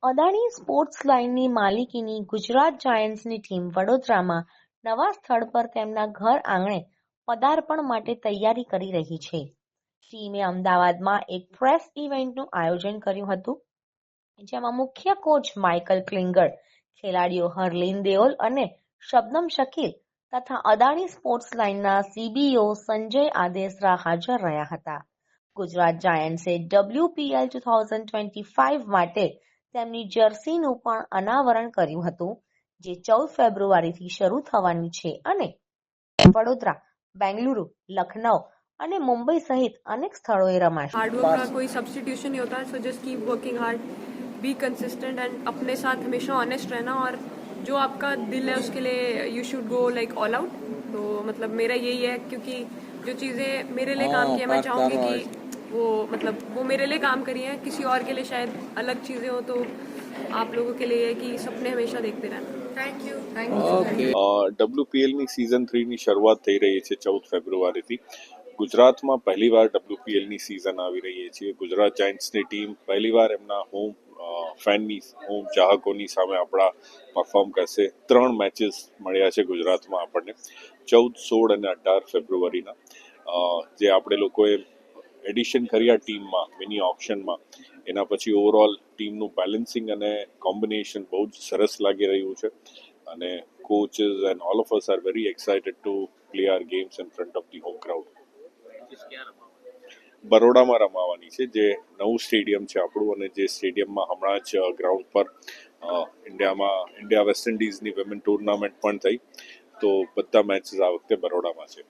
Adani sports લાઇનની માલિકીની Gujarat જાયન્ટ્સની team વડોદરામાં નવા સ્થળ પર તેમના ઘર આંગણે પદાર્પણ માટે તૈયારી કરી રહી છે. ટીમે અમદાવાદમાં એક પ્રેસ ઇવેન્ટનું આયોજન કર્યું હતું, જેમાં મુખ્ય કોચ માઇકલ ક્લિંગર, ખેલાડીઓ હરલીન દેઓલ અને શબનમ શકીલ તથા અદાણી સ્પોર્ટ્સ લાઇનના સીબીઓ સંજય આદેસરા હાજર રહ્યા હતા. ગુજરાત જાયન્ટ્સે WPL 2025 માટે તેમની જર્સીનું પણ અનાવરણ કર્યું હતું, જે 14 ફેબ્રુઆરીથી શરૂ થવાની છે અને વડોદરા, બેંગલુરુ, લખનઉ અને મુંબई सहित अनेक સ્થળોએ રમાશે. हार्ड वर्क का कोई सब्स्टिट्यूशन नहीं होता है, so just keep working hard, be consistent and अपने साथ हमेशा ऑनेस्ट रहना और जो आपका दिल है उसके लिए you should go like all out. तो मतलब मेरा यही है, क्योंकि जो चीज़ें मेरे लिए काम की है मैं चाहूँगी कि वो मेरे लिए काम करी है, किसी और के लिए शायद अलग चीज़ें हो. तो आप लोगों के लिए कि सपने हमेशा देखते रहना. Thank you. WPL ની સિઝન 3 ની શરૂઆત થઈ રહી છે 14 ફેબ્રુઆરીથી. ગુજરાતમાં પહેલીવાર WPL ની સિઝન આવી રહી છે. ગુજરાત જાયન્ટ્સની ટીમ પહેલીવાર એમના હોમ ચાહકોની સામે આપણા પરફોર્મ કરશે. 3 મેચીસ મળ્યા છે ગુજરાતમાં આપણને, 14, 16 અને 18 ફેબ્રુઆરીના. જે આપણે લોકોએ એડિશન કર્યા ટીમમાં મિની ઓપ્શનમાં, એના પછી ઓવરઓલ ટીમનું બેલેન્સિંગ અને કોમ્બિનેશન બહુ જ સરસ લાગી રહ્યું છે અને coaches and all of us are very excited to play our games in front of the home crowd. બરોડામાં રમાવાની છે, જે નવું સ્ટેડિયમ છે આપણું, અને જે સ્ટેડિયમમાં હમણાં જ ગ્રાઉન્ડ પર ઇન્ડિયા વેસ્ટ ઇન્ડિઝની વિમેન ટુર્નામેન્ટ પણ થઈ. તો બધા મેચીસ આ વખતે બરોડામાં છે.